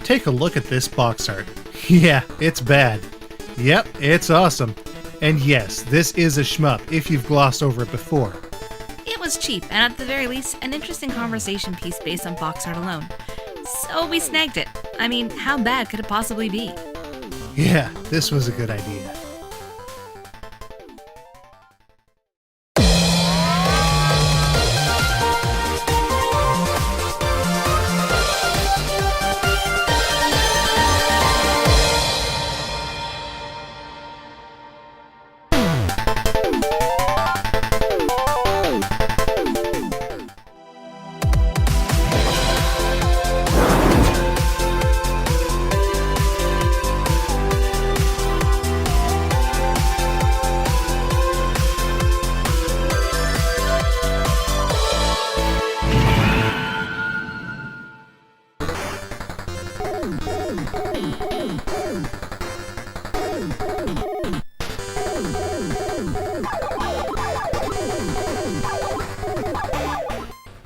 Take a look at this box art. Yeah, it's bad. Yep, it's awesome. And yes, this is a shmup if you've glossed over it before. It was cheap, and at the very least, an interesting conversation piece based on box art alone. So we snagged it. I mean, how bad could it possibly be? Yeah, this was a good idea.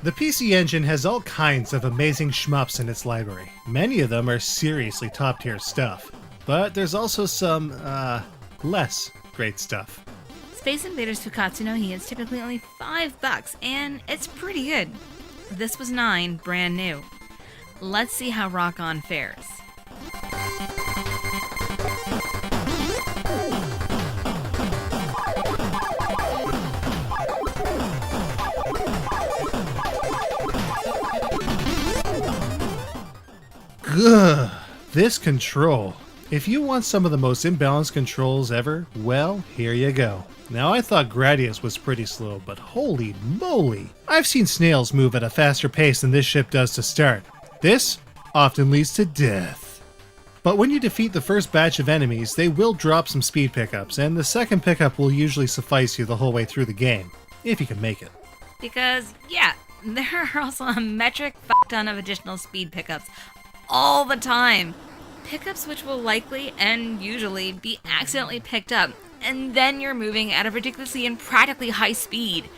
The PC Engine has all kinds of amazing shmups in its library. Many of them are seriously top-tier stuff. But there's also some, less great stuff. Space Invaders Fukatsu no Hi is typically only $5, and it's pretty good. This was $9, brand new. Let's see how Rock On fares. Ugh, this control. If you want some of the most imbalanced controls ever, well, here you go. Now I thought Gradius was pretty slow, but holy moly! I've seen snails move at a faster pace than this ship does to start. This often leads to death. But when you defeat the first batch of enemies, they will drop some speed pickups, and the second pickup will usually suffice you the whole way through the game, if you can make it. Because, yeah, there are also a metric fuck-ton of additional speed pickups all the time. Pickups which will likely and usually be accidentally picked up, and then you're moving at a ridiculously and practically high speed.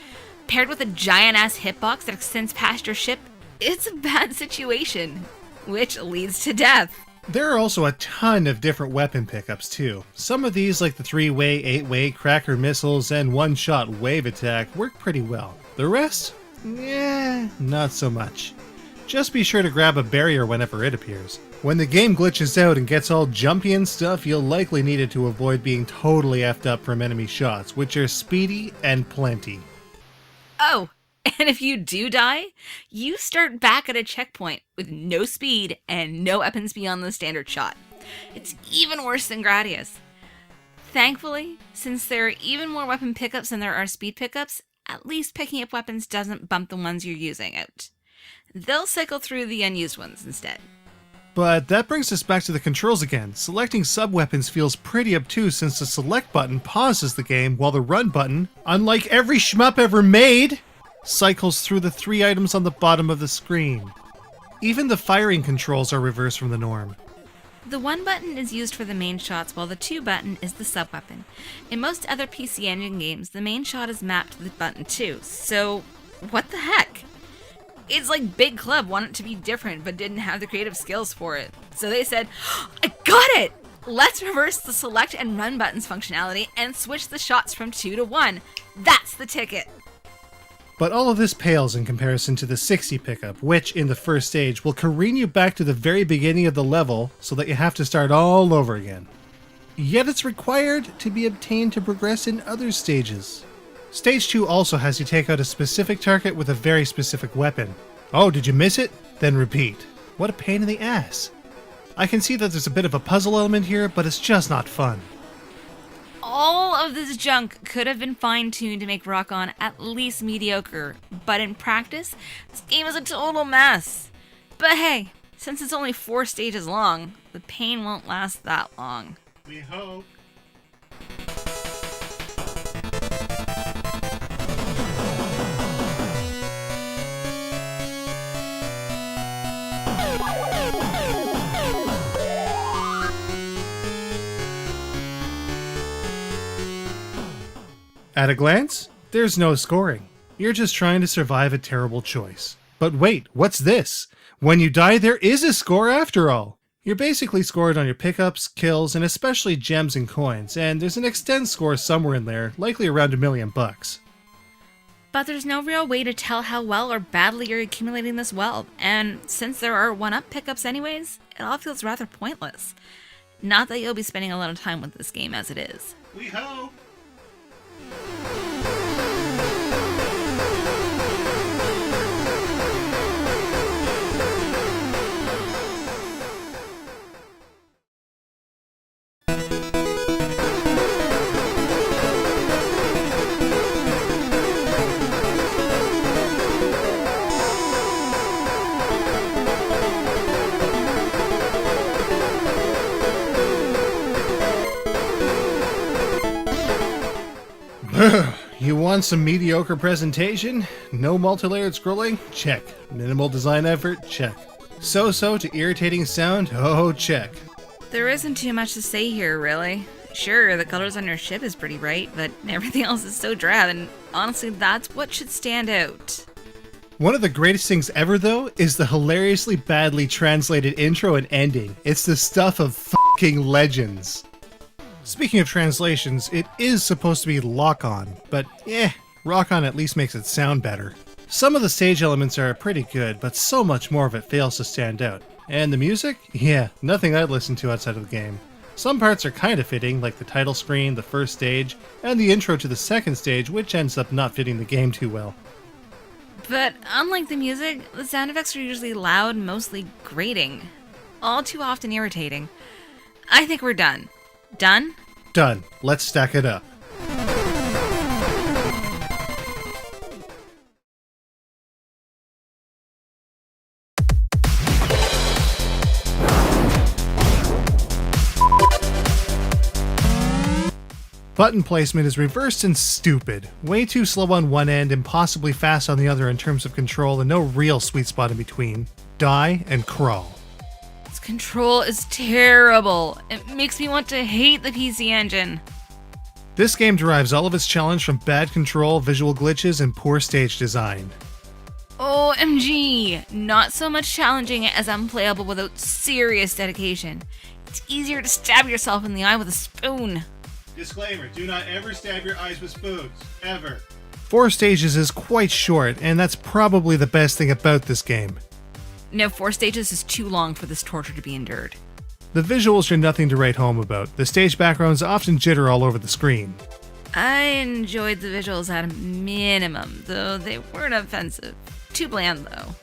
Paired with a giant-ass hitbox that extends past your ship, it's a bad situation, which leads to death. There are also a ton of different weapon pickups too. Some of these, like the 3-way, 8-way, cracker missiles, and one-shot wave attack, work pretty well. The rest? Not so much. Just be sure to grab a barrier whenever it appears. When the game glitches out and gets all jumpy and stuff, you'll likely need it to avoid being totally effed up from enemy shots, which are speedy and plenty. Oh, and if you do die, you start back at a checkpoint with no speed and no weapons beyond the standard shot. It's even worse than Gradius. Thankfully, since there are even more weapon pickups than there are speed pickups, at least picking up weapons doesn't bump the ones you're using out. They'll cycle through the unused ones instead. But that brings us back to the controls again. Selecting sub-weapons feels pretty obtuse since the select button pauses the game while the run button, unlike every shmup ever made, cycles through the 3 items on the bottom of the screen. Even the firing controls are reversed from the norm. The 1 button is used for the main shots while the 2 button is the sub-weapon. In most other PC Engine games, the main shot is mapped to the button 2, so what the heck? It's like Big Club wanted to be different but didn't have the creative skills for it. So they said, I got it! Let's reverse the select and run buttons functionality and switch the shots from 2 to 1. That's the ticket! But all of this pales in comparison to the 60 pickup, which, in the first stage, will careen you back to the very beginning of the level so that you have to start all over again. Yet it's required to be obtained to progress in other stages. Stage 2 also has you take out a specific target with a very specific weapon. Oh, did you miss it? Then repeat. What a pain in the ass. I can see that there's a bit of a puzzle element here, but it's just not fun. All of this junk could have been fine-tuned to make Rock On at least mediocre, but in practice, this game is a total mess. But hey, since it's only 4 stages long, the pain won't last that long. We hope. At a glance, there's no scoring. You're just trying to survive a terrible choice. But wait, what's this? When you die, there is a score after all. You're basically scored on your pickups, kills, and especially gems and coins, and there's an extend score somewhere in there, likely around $1 million. But there's no real way to tell how well or badly you're accumulating this wealth, and since there are 1-up pickups anyways, it all feels rather pointless. Not that you'll be spending a lot of time with this game as it is. We hope! You want some mediocre presentation? No multi-layered scrolling? Check. Minimal design effort? Check. So-so to irritating sound? Oh, check. There isn't too much to say here, really. Sure, the colors on your ship is pretty bright, but everything else is so drab, and honestly, that's what should stand out. One of the greatest things ever, though, is the hilariously badly translated intro and ending. It's the stuff of fucking legends. Speaking of translations, it is supposed to be lock-on, but rock-on at least makes it sound better. Some of the stage elements are pretty good, but so much more of it fails to stand out. And the music? Yeah, nothing I'd listen to outside of the game. Some parts are kind of fitting, like the title screen, the first stage, and the intro to the second stage, which ends up not fitting the game too well. But unlike the music, the sound effects are usually loud, mostly grating. All too often irritating. I think we're done. Done? Done. Let's stack it up. Button placement is reversed and stupid. Way too slow on one end, impossibly fast on the other in terms of control, and no real sweet spot in between. Die and crawl. Its control is terrible. It makes me want to hate the PC Engine. This game derives all of its challenge from bad control, visual glitches, and poor stage design. OMG! Not so much challenging as unplayable without serious dedication. It's easier to stab yourself in the eye with a spoon. Disclaimer, do not ever stab your eyes with spoons. Ever. 4 stages is quite short, and that's probably the best thing about this game. No, 4 stages is too long for this torture to be endured. The visuals are nothing to write home about. The stage backgrounds often jitter all over the screen. I enjoyed the visuals at a minimum, though they weren't offensive. Too bland, though.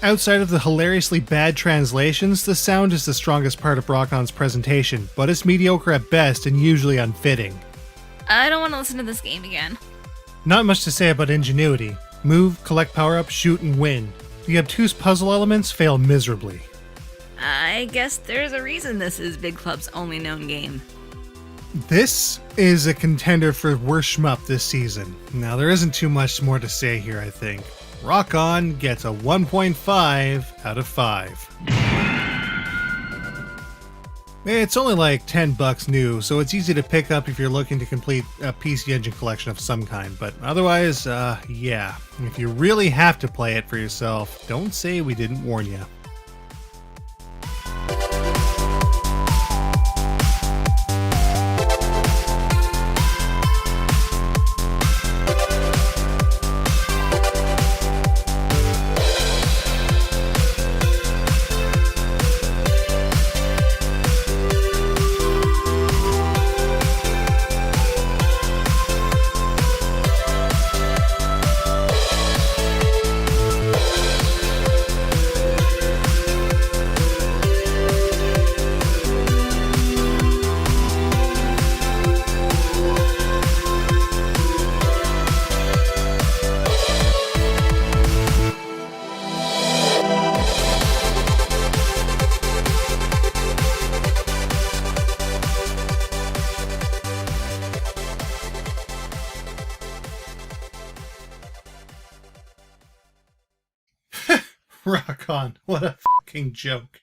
Outside of the hilariously bad translations, the sound is the strongest part of Brocon's presentation, but it's mediocre at best and usually unfitting. I don't want to listen to this game again. Not much to say about ingenuity. Move, collect power-ups, shoot, and win. The obtuse puzzle elements fail miserably. I guess there's a reason this is Big Club's only known game. This is a contender for worst shmup this season. Now, there isn't too much more to say here, I think. Rock On gets a 1.5 out of 5. It's only like $10 new, so it's easy to pick up if you're looking to complete a PC Engine collection of some kind, but otherwise, yeah. If you really have to play it for yourself, don't say we didn't warn you. Rock On. What a fucking joke.